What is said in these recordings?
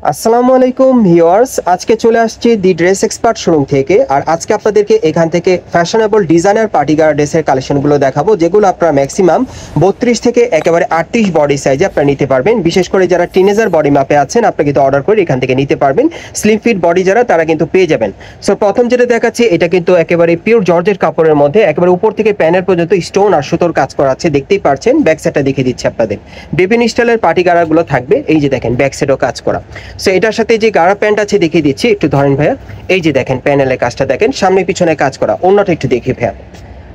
আসসালামু আলাইকুম ভিউয়ার্স, আজকে চলে আসছি দি ড্রেস এক্সপার্ট শোরুম থেকে। আর আজকে আপনাদেরকে এখান থেকে ফ্যাশনেবল ডিজাইনার পার্টিগার ড্রেসের কালেকশনগুলো দেখাবো, যেগুলো আপনারা ম্যাক্সিমাম 32 থেকে একেবারে 38 বডি সাইজে আপনারা নিতে পারবেন। বিশেষ করে যারা টিনেজার বডি মাপে আছেন, আপনি কিন্তু অর্ডার করে এখান থেকে নিতে পারবেন। স্লিম ফিট বডি যারা, তারা কিন্তু পেয়ে যাবেন। সো প্রথম যেটা দেখাচ্ছি, এটা কিন্তু একেবারে পিওর জর্জের কাপড়ের মধ্যে একেবারে উপর থেকে প্যানেল পর্যন্ত স্টোন আর সুতোর কাজ করা আছে, দেখতেই পারছেন। ব্যাক সাইডটা দেখিয়ে দিচ্ছি আপনাদের। বিভিন্ন স্টাইলের পার্টিগারাগুলো থাকবে, এই যে দেখেন ব্যাক সাইডও কাজ করা। সো এটার সাথে যে গাড়া প্যান্ট আছে দেখিয়ে দিচ্ছি, একটু ধরেন ভাইয়া। এই যে দেখেন প্যানেলের কাজটা দেখেন, সামনে পিছনে কাজ করা। অন্যটা একটু দেখি ভাইয়া।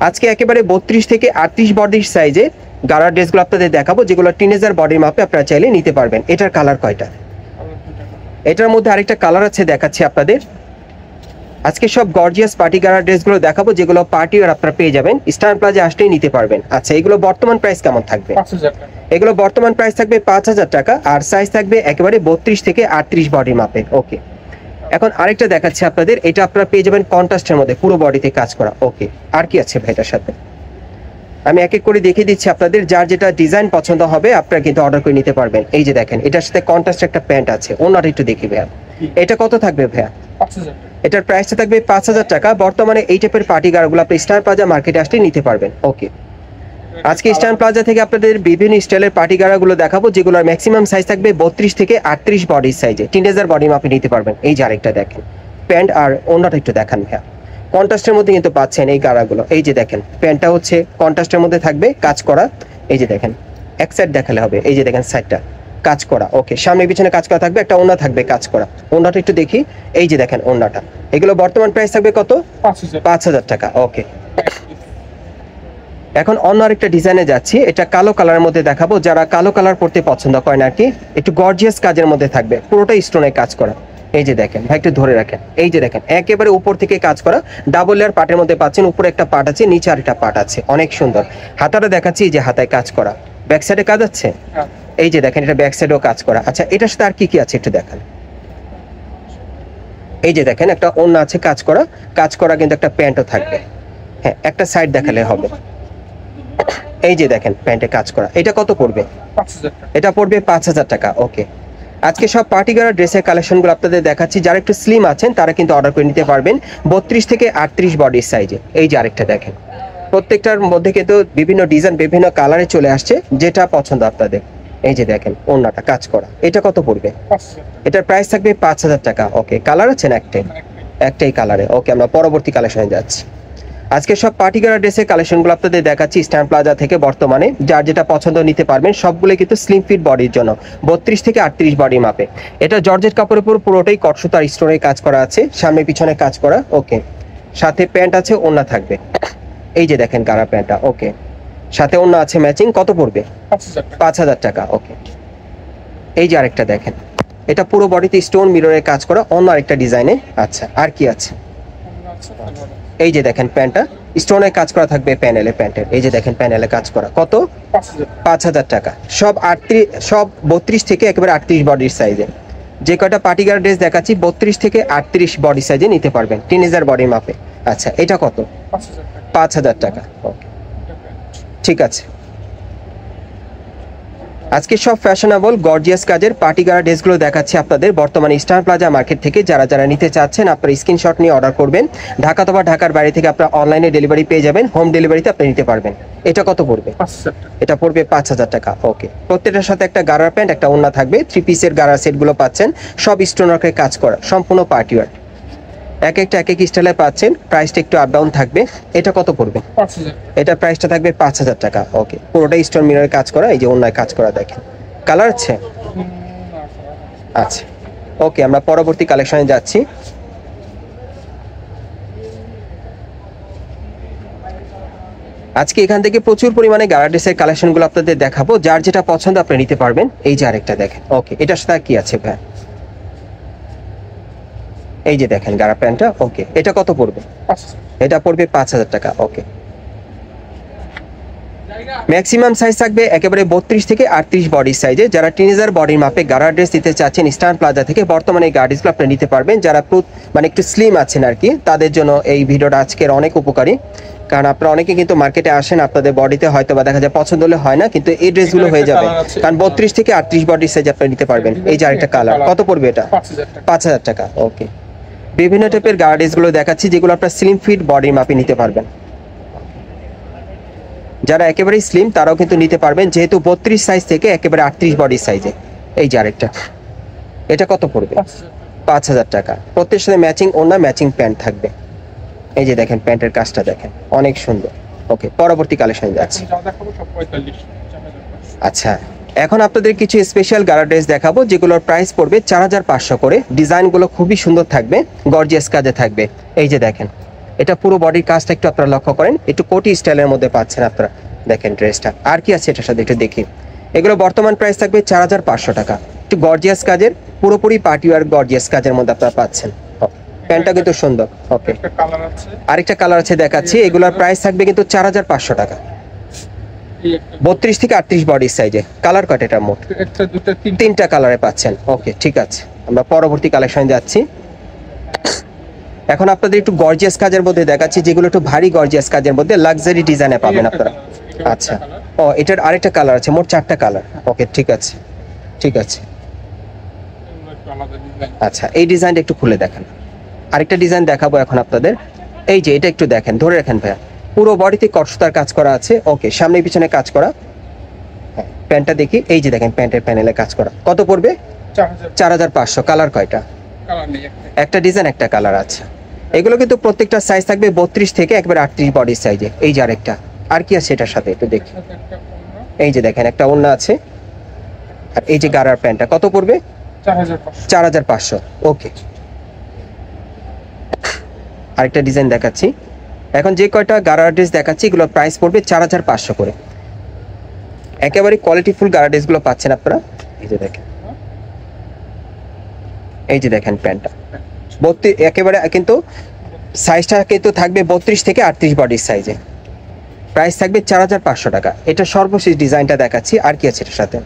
আজকে একেবারে 32 থেকে 38 বডির সাইজে গাড়া ড্রেসগুলো আপনাদের দেখাবো, যেগুলো টিনেজার বডির মাপে আপনারা চাইলে নিতে পারবেন। এটার কালার কয়টা? এটার মধ্যে আরেকটা কালার আছে, দেখাচ্ছি আপনাদের। আজকে সব গর্জিয়াস পার্টি গাড়া ড্রেসগুলো দেখাবো, যেগুলো পার্টি আর আপনারা পেয়ে যাবেন। স্টার প্লাজা আসলেই নিতে পারবেন। আচ্ছা, এগুলো বর্তমান প্রাইস কেমন থাকবে? এগুলো বর্তমান প্রাইস থাকবে 5000 টাকা, আর সাইজ থাকবে একেবারে 32 থেকে 38 বডির মাপে। ওকে, এখন আরেকটা দেখাচ্ছি আপনাদের। এটা আপনারা পেয়ে যাবেন কন্ট্রাস্টের মধ্যে, পুরো বডিতে কাজ করা। ওকে, আর কি আছে ভাইটার সাথে? আমি এক এক করে দেখিয়ে দিচ্ছি আপনাদের। যার যেটা ডিজাইন পছন্দ হবে আপনারা কিন্তু অর্ডার করে নিতে পারবেন। এই যে দেখেন, এটার সাথে কন্ট্রাস্ট একটা প্যান্ট আছে। ওনাটা একটু দেখি ভাইয়া, এটা কত থাকবে ভাইয়া? এটার প্রাইসটা থাকবে 5000 টাকা। বর্তমানে এই টাইপের পার্টি গারগুলো আপনি স্টার প্লাজা মার্কেটে আসলে নিতে পারবেন। ওকে, আজকে স্টার প্লাজা থেকে আপনাদের বিভিন্ন স্টাইলের পার্টি গারাগুলো দেখাবো, যেগুলোর ম্যাক্সিমাম সাইজ থাকবে 32 থেকে 38 বডি সাইজে। টিনেজার বডি মাপে নিতে পারবেন। এই যে আরেকটা দেখেন প্যান্ট, আর ওনাটা একটু দেখান ভাইয়া। কন্ট্রাস্টের মধ্যে কিন্তু পাচ্ছেন এই গারাগুলো। এই যে দেখেন প্যান্টটা হচ্ছে কন্ট্রাস্টের মধ্যে থাকবে, কাজ করা। এই যে দেখেন, এক সাইড দেখালে হবে। এই যে দেখেন সাইডটা কাজ করা। ওকে, সামনে পিছনে কাজ করা থাকবে, একটা ওড়না থাকবে কাজ করা। ওড়নাটা একটু দেখি। এই যে দেখেন ওড়নাটা। এগুলো বর্তমান প্রাইস থাকবে কত? 5000 টাকা। ওকে, এখন অন্য আরেকটা ডিজাইনে যাচ্ছি। এটা কালো কালারের মধ্যে দেখাবো, যারা কালো কালার পড়তে পছন্দ করেন আর কি। একটু গর্জিয়াস কাজের মধ্যে থাকবে, পুরোটাই স্টোনে কাজ করা। এই যে দেখেন ভাই, একটু ধরে রাখেন। এই যে দেখেন একেবারে উপর থেকে কাজ করা, ডাবল লেয়ার পার্টের মধ্যে পাচ্ছেন। উপরে একটা পার্ট আছে, নিচে আরেকটা পার্ট আছে, অনেক সুন্দর। হাতাটা দেখাচ্ছি, এই যে হাতায় কাজ করা। ব্যাক সাইডে কাজ আছে, এই যে দেখেন এটা ব্যাক সাইডেও কাজ করা। আচ্ছা, এটার সাথে আর কি কি আছে একটু দেখান। এই যে দেখেন একটা ওড়না আছে কাজ করা, কাজ করা কিন্তু একটা প্যান্টও থাকবে। হ্যাঁ, একটা সাইড দেখালে হবে। এই যে দেখেন প্যান্টে কাজ করা। এটা কত পড়বে? এটা পড়বে 5000 টাকা। ওকে, আজকে সব পার্টি গারা ড্রেসের কালেকশনগুলো আপনাদের দেখাচ্ছি। যারা একটু স্লিম আছেন তারা কিন্তু অর্ডার করে নিতে পারবেন 32 থেকে 38 বডির সাইজে। এই যে আরেকটা দেখেন, প্রত্যেকটার মধ্যে কিন্তু বিভিন্ন ডিজাইন বিভিন্ন কালারে চলে আসছে, যেটা পছন্দ আপনাদের। এই যে দেখেন ওড়নাটা কাজ করা। এটা কত পড়বে? এটার প্রাইস থাকবে 5000 টাকা। ওকে, কালার আছে না? একটাই কালারে। ওকে, আমরা পরবর্তী কালেকশনে যাচ্ছি। আজকে সব পার্টি গারা ড্রেসের কালেকশনগুলো আপনাদের দেখাচ্ছি স্টার প্লাজা থেকে। বর্তমানে যার যেটা পছন্দ নিতে পারবেন। সবগুলো কিন্তু স্লিম ফিট বডির জন্য, 32 থেকে 38 বডি মাপে। এটা জর্জেট কাপড়ের উপর পুরোটাই কটসুতার স্টোনের কাজ করা আছে, সামনে পিছনে কাজ করা। ওকে, সাথে প্যান্ট আছে, ওড়না থাকবে। এই যে দেখেন গারা প্যান্টটা। ওকে, সাথে ওড়না আছে ম্যাচিং। কত পড়বে? 5000 টাকা। ওকে, এই যে আরেকটা দেখেন, এটা পুরো বডিতে স্টোন মিররের কাজ করা, অন্য আরেকটা ডিজাইনে। আচ্ছা, আর কি আছে? এই যে দেখেন প্যান্টটা স্টোনের কাজ করা থাকবে প্যানেলে, প্যান্টের। এই যে দেখেন প্যানেলে কাজ করা। কত? 5000 টাকা। সব 32 থেকে একেবারে 38 বডির সাইজে। যে কয়টা পার্টিগার ড্রেস দেখাচ্ছি 32 থেকে 38 বডি সাইজে নিতে পারবেন, টিনেজার বডির মাপে। আচ্ছা, এটা কত? 5000 টাকা। ওকে, ঠিক আছে। আজকে সব ফ্যাশনেবল গর্জিয়াস কাজের পার্টি গারা ড্রেসগুলো দেখাচ্ছি আপনাদের বর্তমানে স্টার প্লাজা মার্কেট থেকে। যারা যারা নিতে চাচ্ছেন আপনারা স্ক্রিনশট নিয়ে অর্ডার করবেন। ঢাকা অথবা ঢাকার বাইরে থেকে আপনারা অনলাইনে ডেলিভারি পেয়ে যাবেন, হোম ডেলিভারিতে আপনি নিতে পারবেন। এটা কত পড়বে? এটা পড়বে 5000 টাকা। ওকে, প্রত্যেকটার সাথে একটা গারার প্যান্ট, একটা ওড়না থাকবে। 3 পিসের গারার সেটগুলো পাচ্ছেন, সব স্টোনারকে কাজ করা, সম্পূর্ণ পার্টি ওয়্যার। এক একটা এক এক স্টাইলে পাচ্ছেন, প্রাইসটা একটু আপ ডাউন থাকবে। এটা কত পড়বে? এটা প্রাইসটা থাকবে 5000 টাকা। ওকে, পুরোটাই স্টোন মিররের কাজ করা। এই যে ওড়নায় কাজ করা দেখেন, কালার আছে। আচ্ছা, ওকে, আমরা পরবর্তী কালেকশনে যাচ্ছি। আজকে এখান থেকে প্রচুর পরিমাণে গারা ড্রেসের কালেকশনগুলো আপনাদের দেখাবো, যার যেটা পছন্দ আপনি নিতে পারবেন। এই যে আরেকটা দেখেন। ওকে, এটার সাথে কি আছে ভাই? এই যে দেখেন গারা প্যান্টটা। ওকে, এটা কত পড়বে? এটা পড়বে 5000 টাকা। ওকে, ম্যাক্সিমাম সাইজ থাকবে একেবারে 32 থেকে 38 বডি সাইজে। যারা টিনেজার বডির মাপে গারা ড্রেস দিতে চাচ্ছেন স্টার প্লাজা থেকে বর্তমানে এই গারা ড্রেসগুলো আপনি নিতে পারবেন। যারা মানে একটু স্লিম আছেন আর কি, তাদের জন্য এই ভিডিওটা আজকের অনেক উপকারী। কারণ আপনারা অনেকে কিন্তু মার্কেটে আসেন, আপনাদের বডিতে হয়তো বা দেখা যায় পছন্দ হলে হয় না, কিন্তু এই ড্রেসগুলো হয়ে যাবে। কারণ 32 থেকে 38 বডি সাইজ আপনারা নিতে পারবেন। এই যে আরেকটা কালার, কত পড়বে এটা? 5000 টাকা। ওকে, বিভিন্ন টাইপের গার্ডেসগুলো দেখাচ্ছি যেগুলো আপনার স্লিম ফিট বডির মাপে নিতে পারবেন। যারা একেবারেই স্লিম তারাও কিন্তু নিতে পারবেন, যেহেতু 32 সাইজ থেকে একেবারে 38 বডি সাইজে। এই যে আরেকটা, এটা কত পড়বে? 5000 টাকা। প্রত্যেকের সাথে ম্যাচিং ওড়না, ম্যাচিং প্যান্ট থাকবে। এই যে দেখেন প্যান্টের কাজটা দেখেন, অনেক সুন্দর। ওকে, পরবর্তী কালেকশন যাচ্ছে। আচ্ছা, এখন আপনাদের কিছু স্পেশাল গারা ড্রেস দেখাবো যেগুলোর প্রাইস পড়বে 4500 করে। ডিজাইনগুলো খুবই সুন্দর থাকবে, গর্জিয়াস কাজে থাকবে। এই যে দেখেন, এটা পুরো বডির কাজটা একটু আপনারা লক্ষ্য করেন, একটু কোটি স্টাইলের মধ্যে পাচ্ছেন আপনারা। দেখেন ড্রেসটা আর কি আছে এটার সাথে একটু দেখি। এগুলো বর্তমান প্রাইস থাকবে 4500 টাকা। একটু গর্জিয়াস কাজের, পুরোপুরি পার্টি ওয়্যার গর্জিয়াস কাজের মধ্যে আপনারা পাচ্ছেন। প্যান্টটা কিন্তু সুন্দর। ওকে, আরেকটা কালার আছে দেখাচ্ছি, এগুলোর প্রাইস থাকবে কিন্তু 4500 টাকা। 32 থেকে 38 বডি সাইজে। কালার কয়টা এটা? মোট তিনটা কালারে পাচ্ছেন। ওকে, ঠিক আছে, আমরা পরবর্তী কালেকশন যাচ্ছি। এখন আপনাদের একটু গর্জিয়াস কাজের মধ্যে দেখাচ্ছি, যেগুলো একটু ভারী গর্জিয়াস কাজের মধ্যে লাক্সারি ডিজাইনে পাবেন আপনারা। আচ্ছা, ও এটার আরেকটা কালার আছে, মোট 4টা কালার। ওকে, ঠিক আছে, ঠিক আছে। আচ্ছা, এই ডিজাইনটা একটু খুলে দেখেন। আরেকটা ডিজাইন দেখাবো এখন আপনাদের। এই যে এটা একটু দেখেন, ধরে রাখেন ভাইয়া, পুরো বডিতে কটসুতার কাজ করা আছে। ওকে, সামনে পিছনে কাজ করা। হ্যাঁ, প্যান্টটা দেখি। এই যে দেখেন প্যান্টের প্যানেলে কাজ করা। কত পড়বে? 4500। কালার কয়টা? একটা ডিজাইন, একটা কালার আছে। এগুলো কিন্তু প্রত্যেকটা সাইজ থাকবে 32 থেকে একবার 38 বডি সাইজে। এই যে আরেকটা, আর কি আছে এটার সাথে একটু দেখি। এই যে দেখেন একটা ওড়না আছে, আর এই যে গারার প্যান্টটা কত পড়বে? 4500। ওকে, আরেকটা ডিজাইন দেখাচ্ছি। এখন যে কয়টা গারা ড্রেস দেখাচ্ছি এগুলোর প্রাইস পড়বে 4500 করে। একেবারে কোয়ালিটিফুল গারা ড্রেসগুলো পাচ্ছেন আপনারা। এই যে দেখেন, এই যে দেখেন প্যান্টটা 32 একেবারে, কিন্তু সাইজটা কিন্তু থাকবে 32 থেকে 38 বডির সাইজে। প্রাইস থাকবে 4500 টাকা। এটা সর্বশেষ ডিজাইনটা দেখাচ্ছি, আর কি আছে এটার সাথে।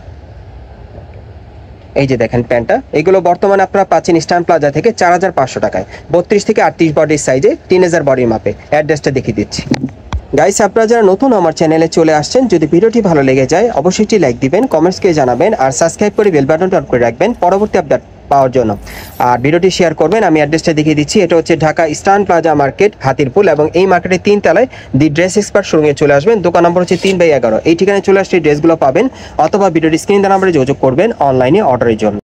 এই যে দেখেন প্যান্টটা, এগুলো বর্তমানে আপনারা পাচ্ছেন ইস্টার্ন প্লাজা থেকে 4500 টাকায়। 32 থেকে 38 বডির সাইজে, 3000 বডির মাপে। অ্যাড্রেসটা দেখিয়ে দিচ্ছি। গাইস, আপনারা যারা নতুন আমার চ্যানেলে চলে আসছেন, যদি ভিডিওটি ভালো লেগে যায় অবশ্যই লাইক দিবেন, কমেন্টসকে জানাবেন, আর সাবস্ক্রাইব করে বেল বাটনটা অন করে রাখবেন পরবর্তী আপডেট পাওয়ার জন্য। আর ভিডিওটি শেয়ার করবেন। আমি অ্যাড্রেসটা দেখিয়ে দিচ্ছি। এটা হচ্ছে Dhaka eastern plaza market, Hatirpool, এবং এই মার্কেটের 3 তলায় দি ড্রেস এক্সপার্ট শোরুমে চলে আসবেন। দোকান নম্বর হচ্ছে 3/11। এই ঠিকানায় চলে আসলে ড্রেসগুলো পাবেন, অথবা ভিডিওর স্ক্রিন নাম্বারে যোগাযোগ করবেন অনলাইনে অর্ডারের জন্য।